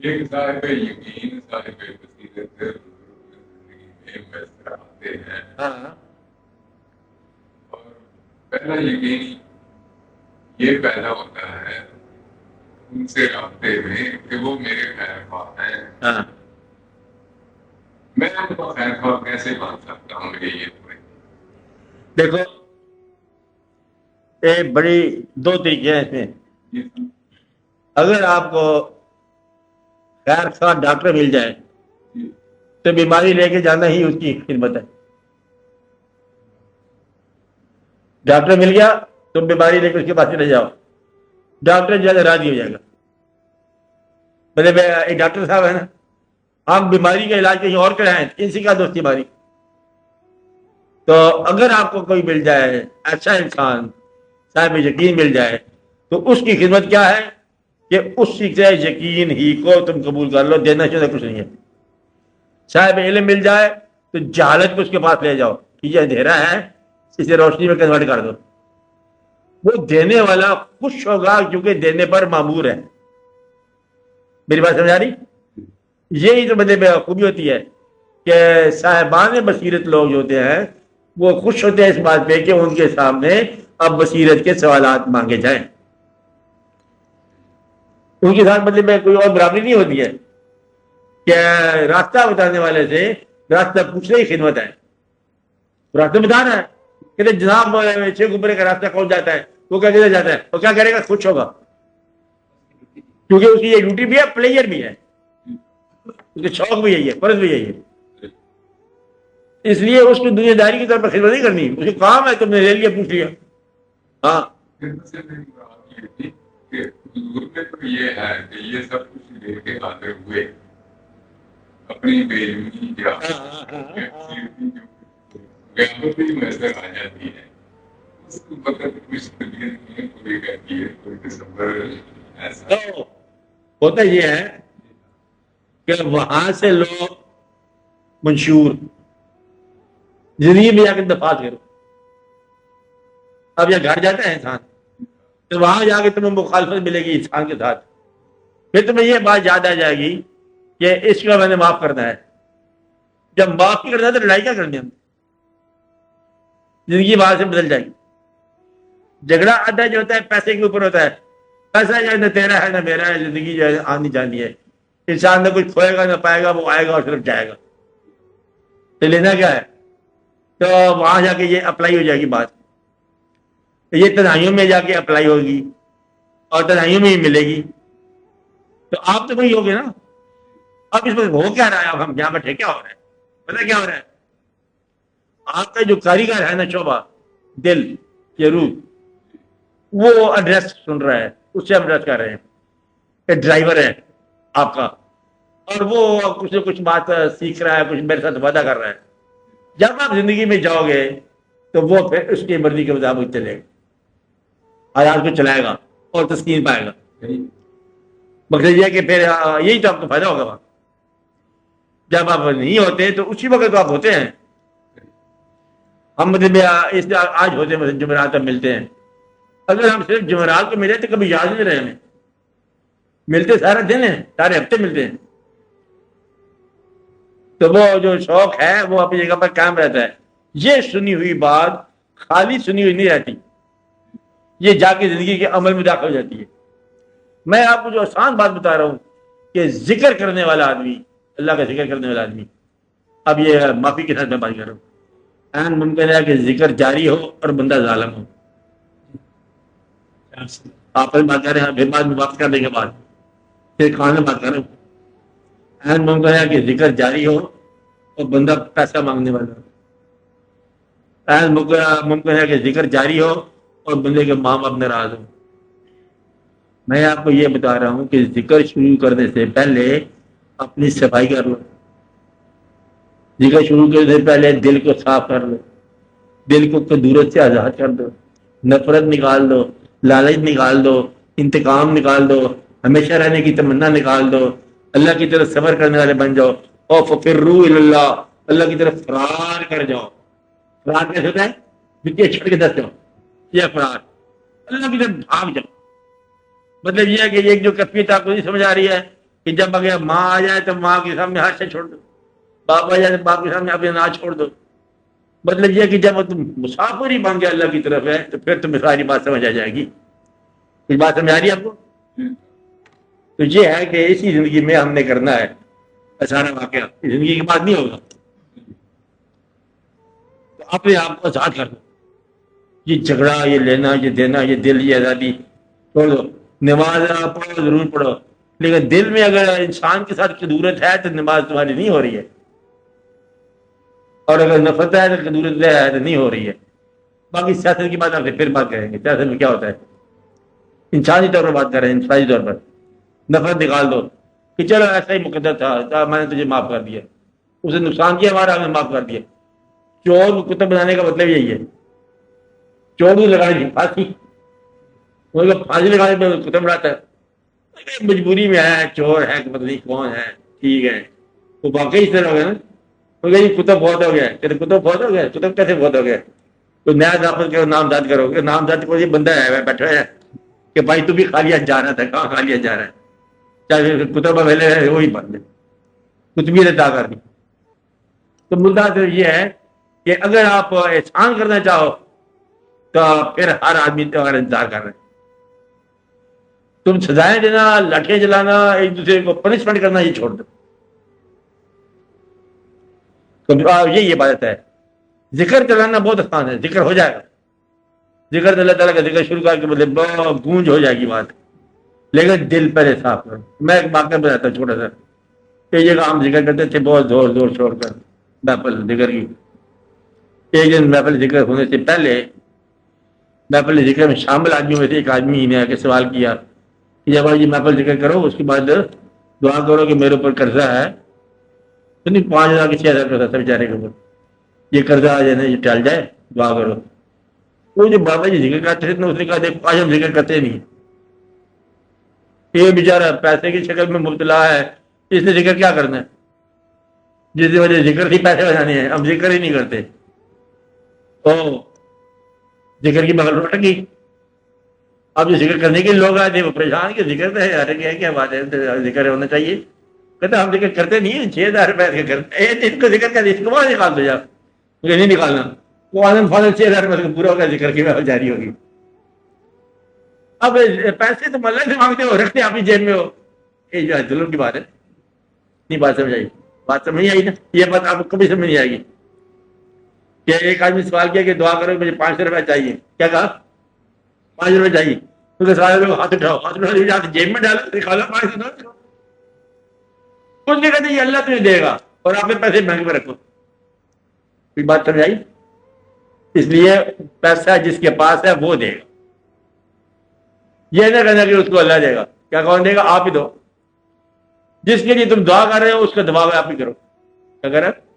ایک صاحب یقین صاحب بصیرت زندگی میں میسر آتے ہیں، ہاں اور پہلا یقین یہ پیدا ہوتا ہے ان سے رابطے میں کہ وہ میرے خیر خواہ ہیں. ہاں میں ان کو خیر خواہ کیسے مان سکتا ہوں؟ یہ دیکھو ایک بڑی دو طریقے ہیں اس میں. اگر آپ کو خیر خواہ ڈاکٹر مل جائے تو بیماری لے کے جانا ہی اس کی خدمت ہے. ڈاکٹر مل گیا تو بیماری لے کے اس کے پاس چلے جاؤ، ڈاکٹر جو ہے راضی ہو جائے گا. میرے ایک ڈاکٹر صاحب ہے نا، آپ بیماری کا علاج کہیں اور کرائیں کسی کا دوست بیماری. تو اگر آپ کو کوئی مل جائے ایسا انسان صاحب یقین مل جائے تو اس کی خدمت کیا ہے کہ اس سے یقین ہی کو تم قبول کر لو، دینا چاہیے کچھ نہیں ہے. صاحب علم مل جائے تو جہالت کو اس کے پاس لے جاؤ کہ یہ اندھیرا ہے اسے روشنی میں کنورٹ کر دو. وہ دینے والا خوش ہوگا کیونکہ دینے پر مامور ہے. میری بات سمجھ آ رہی؟ یہی تو بندے میں خوبی ہوتی ہے کہ صاحبان بصیرت لوگ جو ہوتے ہیں وہ خوش ہوتے ہیں اس بات پہ کہ ان کے سامنے اب بصیرت کے سوالات مانگے جائیں. ان کے ساتھ مطلب میں کوئی اور برابری نہیں ہوتی ہے کہ راستہ بتانے والے سے راستہ پوچھنے کی خدمت ہے. راستہ بتانا ہے کہ جناب چھ گمبرے کا راستہ کون جاتا ہے، وہ کیا جاتا ہے، وہ کیا کرے گا، خوش ہوگا کیونکہ اس کی یہ ڈیوٹی بھی ہے، پلیئر بھی ہے، اس کے شوق بھی یہی ہے، فرض بھی یہی ہے. اس لیے اس کو دنیا داری کی طرف خدمت نہیں کرنی، اس کا کام ہے تم نے لے لیا پوچھ لیا. ہاں یہ ہے کہ یہ سب کچھ لے کے آتے ہوئے اپنی بے علمی یا غیبت میسر آ جاتی ہے، اس کو پتہ کچھ طبیعت میں کوئی کہتی ہے کوئی تصور ایسا ہوتا یہ ہے کہ وہاں سے لوگ منشور زندگی میں جا کے دفات کرو. اب یہ گھر جاتا ہے انسان تو وہاں جا کے تمہیں مخالفت ملے گی انسان کے ساتھ، پھر تمہیں یہ بات یاد آ جائے گی کہ اس کو میں نے معاف کرنا ہے. جب معاف نہیں کرنا ہے تو لڑائی کیا کرنی ہے؟ زندگی وہاں سے بدل جائے گی. جھگڑا آدھا جو ہوتا ہے پیسے کے اوپر ہوتا ہے، پیسہ جو ہے نہ تیرا ہے نہ میرا ہے، زندگی جو ہے آنی جانی ہے. انسان نہ کچھ کھوئے گا نہ پائے گا، وہ آئے گا اور صرف جائے گا. تو لینا کیا ہے؟ تو وہاں جا کے یہ اپلائی ہو جائے گی بات، یہ تنہائیوں میں جا کے اپلائی ہوگی اور تنہائیوں میں ہی ملے گی. تو آپ تو وہی ہوگے نا. اب اس میں ہو کیا رہا ہے؟ اب ہم یہاں بیٹھے کیا ہو رہا ہے؟ پتہ کیا ہو رہا ہے؟ آپ کا جو کاریگر ہے نا شعبہ دل یا روح، وہ ایڈریس سن رہا ہے، اس سے ہم ایڈریس کر رہے ہیں. ایک ڈرائیور ہے آپ کا اور وہ کچھ نہ کچھ بات سیکھ رہا ہے، کچھ میرے ساتھ وعدہ کر رہا ہے. جب آپ زندگی میں جاؤ گے تو وہ پھر اس کی مرضی کے مطابق چلے گا، حالات کو چلائے گا اور تسکین پائے گا. مقصد یہ کہ پھر یہی تو آپ کو فائدہ ہوگا. وہاں جب آپ نہیں ہوتے تو اسی وقت تو آپ ہوتے ہیں. ہم مطلب اس آج ہوتے ہیں جمعرات ہم ملتے ہیں، اگر ہم صرف جمعرات کو ملے تو کبھی یاد نہیں رہے ہمیں. ملتے سارا دن ہے، سارے ہفتے ملتے ہیں. تو وہ جو شوق ہے وہ اپنی جگہ پر قائم رہتا ہے. یہ سنی ہوئی بات خالی سنی ہوئی نہیں رہتی، یہ جا کے زندگی کے عمل میں داخل ہو جاتی ہے. میں آپ کو جو آسان بات بتا رہا ہوں کہ ذکر کرنے والا آدمی، اللہ کا ذکر کرنے والا آدمی، اب یہ معافی کے ساتھ میں بات کر رہا ہوں، این ممکن ہے کہ ذکر جاری ہو اور بندہ ظالم ہو. آپ بات کر رہے ہیں، پھر بعد میں واپس کرنے کے بعد پھر کہاں میں بات کر رہا ہوں. این ممکن ہے کہ ذکر جاری ہو اور بندہ پیسہ مانگنے والا ہو. این ممکن ہے کہ ذکر جاری ہو اور بندے کے ماں باپ ناراض ہو. میں آپ کو یہ بتا رہا ہوں کہ ذکر شروع کرنے سے پہلے اپنی صفائی کر لو. ذکر شروع کرنے سے پہلے دل کو صاف کر لو، دل کو کدورت سے آزاد کر دو، نفرت نکال دو، لالچ نکال دو، انتقام نکال دو، ہمیشہ رہنے کی تمنا نکال دو، اللہ کی طرف صبر کرنے والے بن جاؤ. اور ففروا الی اللہ، اللہ کی طرف فرار کر جاؤ. فرار کیسے ہوتا ہے؟ جتنے چھڑ کے دس جاؤ، یہ فرار، اللہ کی طرف بھاگ جاؤ. مطلب یہ ہے کہ ایک جو کیفیت آپ کو نہیں سمجھ آ رہی ہے کہ جب اگر ماں آ جائے تو ماں کے سامنے ہاتھ سے چھوڑ دو، باپ آ جائے تو باپ کے سامنے اپنے نہ چھوڑ دو. مطلب یہ کہ جب تم مسافر ہی بن گئے اللہ کی طرف ہے تو پھر تمہیں ساری بات سمجھ آ جائے گی. کچھ بات سمجھ آ رہی ہے آپ کو؟ تو یہ ہے کہ اسی زندگی میں ہم نے کرنا ہے سارا واقعہ، زندگی کے بعد نہیں ہوگا. تو اپنے آپ کو آزاد کر دو، یہ جھگڑا، یہ لینا، یہ دینا، یہ دل، یہ آزادی چھوڑ دو. نماز پڑھو ضرور پڑھو، لیکن دل میں اگر انسان کے ساتھ قدورت ہے تو نماز تمہاری نہیں ہو رہی ہے، اور اگر نفرت ہے تو قدورت ہے تو نہیں ہو رہی ہے. باقی سیاست کی بات آپ سے پھر بات کریں گے، سیاست میں کیا ہوتا ہے. انسانی طور پر بات کر رہے ہیں، انسانی طور پر نفرت نکال دو کہ چلو ایسا ہی مقدر تھا، میں نے تجھے معاف کر دیا، اسے نقصان کیا ہمارا، ہم نے معاف کر دیا. چور کو کتب بنانے کا مطلب یہی ہے. چور کو لگانے کی پھانسی، پھانسی لگانے پہ کتب بناتا ہے، مجبوری میں ہے، چور ہے کہ پتہ نہیں کون ہے، ٹھیک ہے. تو واقعی اس طرح ہو گیا نا، یہ کتب بہت ہو گیا، کتب بہت ہو گیا، کتب کیسے بہت ہو گیا. تو نیا داخل کرو، نامزد کرو گے، نامزد کو یہ بندہ ہے بیٹھا ہے کہ بھائی تو بھی خالی ہاتھ جا رہا تھا، کہاں خالی ہاتھ جا رہا ہے، چاہے کتب اویلے ہے وہی بند ہے، کچھ بھی ادا کر دی. تو مدعا تو یہ ہے کہ اگر آپ احسان کرنا چاہو تو پھر ہر آدمی تمہارا انتظار کر رہے ہیں. تم سزائیں دینا، لاٹھیاں جلانا، ایک دوسرے کو پنشمنٹ کرنا، یہ چھوڑ دو. یہ عبادت ہے. ذکر چلانا بہت آسان ہے، ذکر ہو جائے گا. ذکر اللہ تعالیٰ کا ذکر شروع کر کے مطلب گونج ہو جائے گی بات، لیکن دل پہلے صاف کرو. میں ایک واقعہ بتاتا ہوں چھوٹا سا. ایک جگہ ہم ذکر کرتے تھے بہت زور زور چھوڑ کر محفل ذکر کی. ایک دن محفل ذکر ہونے سے پہلے محفل ذکر میں شامل آدمیوں میں سے ایک آدمی نے آ کے سوال کیا کہ جب یہ محفل ذکر کرو اس کے بعد دعا کرو کہ میرے اوپر قرضہ ہے، تو نہیں 5,000 کے 6,000 قرضہ تھا بیچارے کے اوپر، یہ قرضہ جو ہے نا یہ ٹل جائے، دعا کرو. وہ جو بابا جی ذکر کرتے تھے اس نے کہا دیکھ آج ہم ذکر کرتے نہیں، یہ بیچارہ پیسے کی شکل میں مبتلا ہے، اس نے ذکر کیا کرنا ہے، جس کی وجہ ذکر تھی پیسے بنانے ہیں، ہم ذکر ہی نہیں کرتے. تو ذکر کی بغل روٹ گئی. اب جو ذکر کرنے کے لوگ آئے تھے وہ پریشان کہ ذکر تو ہے یار، کیا بات ہے، ذکر ہونا چاہیے. کہتے ہم ذکر کرتے نہیں ہیں، 6,000 روپئے کرتے ہیں، ان کو ذکر کر اس کو وہاں نکال دو. جب مجھے نہیں نکالنا، وہ آدم فاضل 6,000 روپئے پورا ہوگا، ذکر کی محفل جاری ہوگی. اب پیسے تو اللہ سے مانگتے ہو، رکھتے آپ کی جیب میں ہو، یہ جو ہے ظلم کی بات ہے. نہیں بات سمجھ آئی؟ بات سمجھ نہیں آئی نا، یہ بات آپ کو کبھی سمجھ نہیں آئے گی. کہ ایک آدمی سوال کیا کہ دعا کرو مجھے 500 روپئے چاہیے، کیا کہا 5 روپئے چاہیے، تو سوال ہاتھ اٹھاؤ، ہاتھ اٹھاؤ جیب میں ڈالو، نکالو 500. کچھ نہیں کہتے یہ اللہ تجھے دے گا اور آپ نے پیسے بینک میں رکھو. کوئی بات سمجھ آئی؟ اس لیے پیسہ جس کے پاس ہے وہ دے گا، یہ نہ کہنا کہ اس کو اللہ دے گا. کیا کون دے گا؟ آپ ہی دو. جس کے لیے تم دعا کر رہے ہو اس کا دعا آپ ہی کرو. کیا کر رہے ہو؟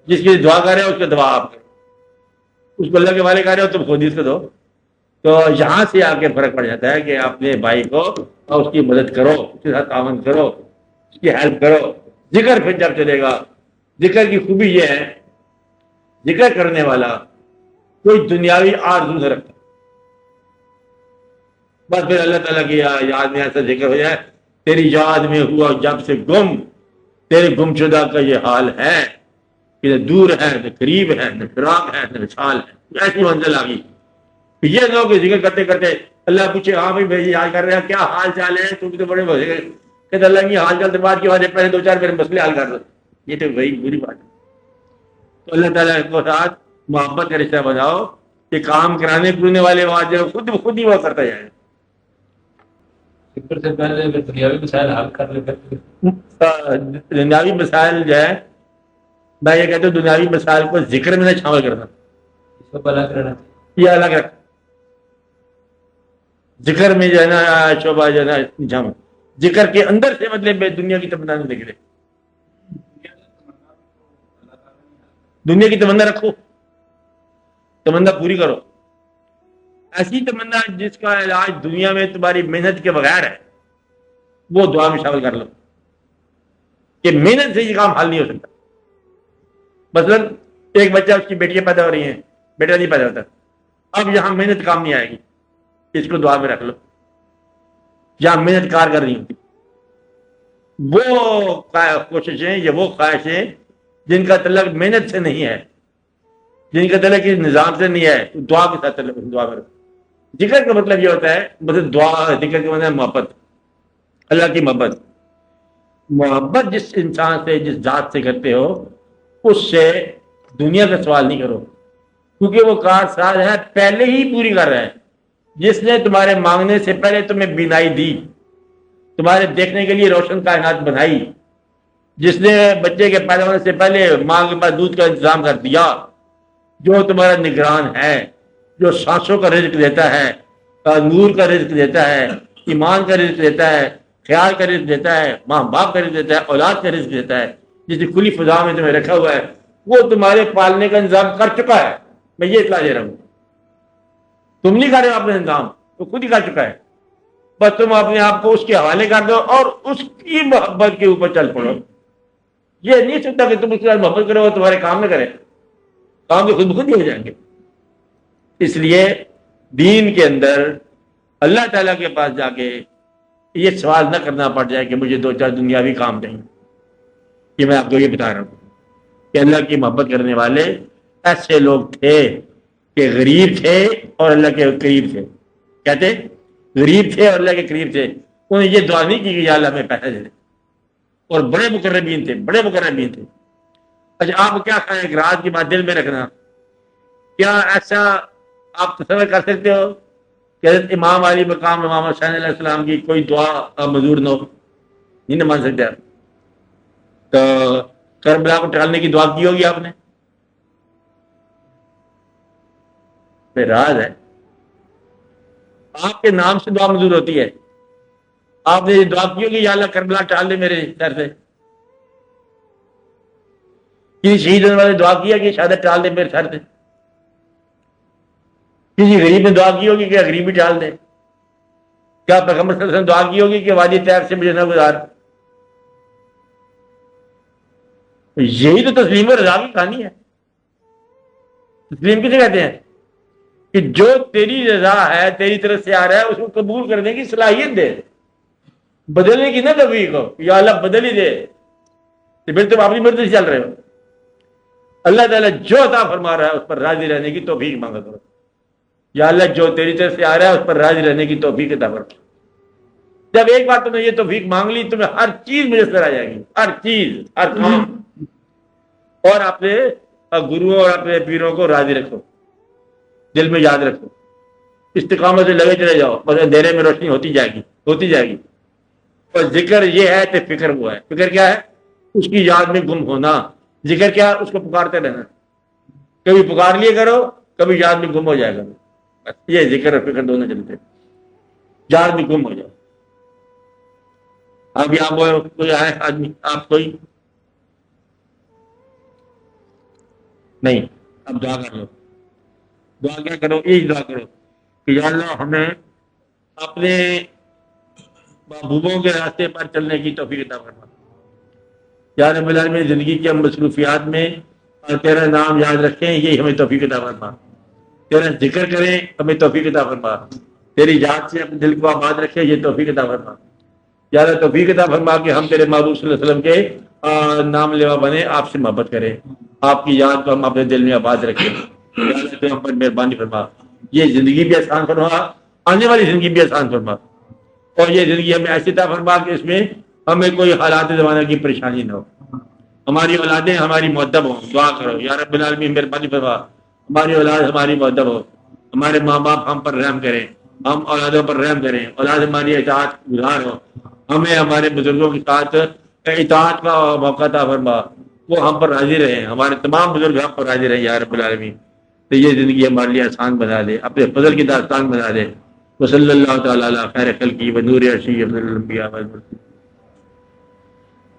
جس کے لیے دعا کر رہے ہو اس کا دعا آپ کرو. اس کو اللہ کے والے کر رہے ہو تم خود ہی اس کو دو. تو یہاں سے آ کے فرق پڑ جاتا ہے کہ اپنے بھائی کو اور اس کی مدد کرو، اس کے ساتھ تعاون کرو، اس کی ہیلپ کرو. ذکر پھر جب چلے گا. ذکر کی خوبی یہ ہے ذکر کرنے والا کوئی دنیاوی آرزو نہ رکھتا، بس پھر اللہ تعالیٰ کی یاد میں ایسا ذکر ہو جائے، تیری یاد میں ہوا جب سے گم، تیرے گم شدہ کا یہ حال ہے کہ نہ دور ہے نہ قریب ہے، نہ فراق ہے نہ وصال ہے. ایسی منزل آ گئی. یہ لوگ ذکر کرتے کرتے اللہ پوچھے ہاں بھائی یاد کر رہے ہیں کیا حال چال ہے، تم تو بڑے مزے کہ اللہ کی حال چال بات کی وجہ پہلے 2-4 میرے مسئلے حل کر دو. یہ تو وہی بری بات ہے. تو اللہ تعالیٰ کو ساتھ محبت کا رشتہ بناؤ کہ کام کرانے پورنے والے بات جو خود ہی وہ کرتا جائے. ذکر سے پہلے اگر دنیاوی مسائل حل کر لیتے، دنیاوی مسائل جو ہے میں یہ کہتا ہوں دنیاوی مسائل کو ذکر میں نہ شامل کرنا، اس کو الگ رہنا. یہ الگ رکھ. ذکر میں جو ہے نا شعبہ جو ہے نا جم ذکر کے اندر سے مطلب دنیا کی تمنا نہیں نکلے. دنیا کی تمنا رکھو، تمنا پوری کرو. ایسی تمنا جس کا علاج دنیا میں تمہاری محنت کے بغیر ہے وہ دعا میں شامل کر لو کہ محنت سے یہ کام حل نہیں ہو سکتا. مثلاً ایک بچہ اس کی بیٹیاں پیدا ہو رہی ہیں، بیٹا نہیں پیدا ہوتا، اب یہاں محنت کام نہیں آئے گی، اس کو دعا میں رکھ لو. یہاں محنت کار کر رہی ہوتی، وہ کوششیں یا وہ خواہشیں جن کا تعلق محنت سے نہیں ہے، جن کا تعلق اس نظام سے نہیں ہے، دعا کے ساتھ تعلق دعا کرو۔ ذکر کا مطلب یہ ہوتا ہے، مطلب دعا ذکر کا مطلب ہے محبت، اللہ کی محبت۔ محبت جس انسان سے، جس ذات سے کرتے ہو، اس سے دنیا کا سوال نہیں کرو، کیونکہ وہ کار ساز ہے، پہلے ہی پوری کر رہا ہے۔ جس نے تمہارے مانگنے سے پہلے تمہیں بینائی دی، تمہارے دیکھنے کے لیے روشن کائنات بنائی، جس نے بچے کے پیدا ہونے سے پہلے ماں کے پاس دودھ کا انتظام کر دیا، جو تمہارا نگران ہے، جو سانسوں کا رزق دیتا ہے، نور کا رزق دیتا ہے، ایمان کا رزق دیتا ہے، خیال کا رزق دیتا ہے، ماں باپ کا رزق دیتا ہے، اولاد کا رزق دیتا ہے، جس نے کھلی فضا میں تمہیں رکھا ہوا ہے، وہ تمہارے پالنے کا انتظام کر چکا ہے۔ میں یہ اطلاع دے رہا ہوں، تم نہیں کر رہے ہو اپنا انتظام، وہ خود ہی کر چکا ہے، بس تم اپنے آپ کو اس کے حوالے کر دو اور اس کی محبت کے اوپر چل پڑو۔ یہ نہیں سکتا کہ تم اس کے ساتھ محبت کرو اور تمہارے کام نہ کرے، کام تو خود بخود ہی ہو جائیں گے۔ اس لیے دین کے اندر اللہ تعالیٰ کے پاس جا کے یہ سوال نہ کرنا پڑ جائے کہ مجھے 2-4 دنیاوی کام دیں۔ یہ میں آپ کو یہ بتا رہا ہوں کہ اللہ کی محبت کرنے والے ایسے لوگ تھے کہ غریب تھے اور اللہ کے قریب تھے۔ کہتے غریب تھے اور اللہ کے قریب تھے، انہیں یہ دعا نہیں کی کہ یا اللہ ہمیں پیسے دے دے، اور بڑے مقربین تھے، بڑے مقربین تھے۔ اچھا آپ کیا کھائیں، ایک رات کی بات دل میں رکھنا، کیا ایسا آپ تصور کر سکتے ہو کہ حضرت امام علی مقام امام حسین علیہ السلام کی کوئی دعا منظور نہ ہو؟ نہیں نہ مان سکتے آپ؟ تو کربلا کو ٹالنے کی دعا کی ہوگی آپ نے؟ بے راز ہے، آپ کے نام سے دعا منظور ہوتی ہے۔ آپ نے یہ دعا کی ہوگی یا اللہ کربلا ٹال دے میرے سر سے؟ کسی شہید ہونے والے دعا کیا کہ شہادت ٹال دے میرے سر سے؟ کسی غریب نے دعا کی ہوگی کہ غریبی ٹال دے؟ کیا پیغمبر صلی اللہ علیہ وسلم دعا کی ہوگی کہ وادی طیب سے مجھے نہ گزار؟ یہی تو تسلیم و رضا کی کہانی ہے۔ تسلیم کسے کہتے ہیں؟ کہ جو تیری رضا ہے، تیری طرف سے آ رہا ہے، اس کو قبول کرنے کی صلاحیت دے، بدلنے کی نہ توفیق ہو، یا اللہ بدل ہی دے، تو پھر تم اپنی مرضی سے چل رہے ہو۔ اللہ تعالیٰ جو عطا فرما رہا ہے اس پر راضی رہنے کی توفیق مانگا کرو، یا اللہ جو تیری طرف سے آ رہا ہے اس پر راضی رہنے کی توفیق عطا فرما۔ جب ایک بار تم نے یہ توفیق مانگ لی، تمہیں ہر چیز میسر آ جائے گی، ہر چیز، ہر کام۔ اور اپنے گروؤں اور اپنے پیروں کو راضی رکھو، دل میں یاد رکھو، استقامت سے لگے چلے جاؤ، بس اندھیرے میں روشنی ہوتی جائے گی، ہوتی جائے گی۔ اور ذکر یہ ہے کہ فکر وہ ہے، فکر کیا ہے؟ اس کی یاد میں گم ہونا۔ ذکر کیا ہے؟ اس کو پکارتے رہنا، کبھی پکار لیے کرو، کبھی یاد میں گم ہو جائے گا۔ بس یہ ذکر اور فکر دونوں چلتے، یاد میں گم ہو جاؤ۔ ابھی آپ کوئی آئے آدمی، آپ کوئی نہیں، اب دعا کر لو۔ دعا کیا کرو؟ یہی دعا کرو کہ یا اللہ ہمیں اپنے محبوبوں کے راستے پر چلنے کی توفیق عطا فرما۔ یا رب العالمین، زندگی کی ہم مصروفیات میں تیرا نام یاد رکھیں، یہی ہمیں توفیق عطا فرما۔ تیرا ذکر کریں، ہمیں توفیق عطا فرما۔ تیری یاد سے اپنے دل کو آباد رکھیں، یہ توفیق عطا فرما۔ یا اللہ توفیق عطا فرما کہ ہم تیرے محبوب صلی اللہ علیہ وسلم کے نام لیوا بنے، آپ سے محبت کریں، آپ کی یاد کو ہم اپنے دل میں آباد رکھیں۔ یا اللہ تو ہم پر مہربانی فرما، یہ زندگی بھی آسان فرما، آنے والی زندگی بھی آسان فرما، اور یہ زندگی ہمیں ایسی عطا فرما کہ اس میں ہمیں کوئی حالات زمانہ کی پریشانی نہ ہو، ہماری اولادیں ہماری مؤدب ہوں۔ دعا کرو یا رب العالمین مہربانی فرما، ہماری اولاد ہماری مؤدب ہو، ہمارے ماں باپ ہم پر رحم کریں، ہم اولادوں پر رحم کریں، اولاد ہماری اطاعت گزار ہو، ہمیں ہمارے بزرگوں کے ساتھ اطاعت کا موقع عطا فرما، وہ ہم پر راضی رہیں، ہمارے تمام بزرگ ہم پر راضی رہیں یا رب العالمین۔ تو یہ زندگی ہمارے لیے آسان بنا دے، اپنے فضل کی داستان بنا دے۔ وصلی اللہ تعالیٰ علی خیر خلقہ ونور عرشہ افضل الانبیاء والمرسلین۔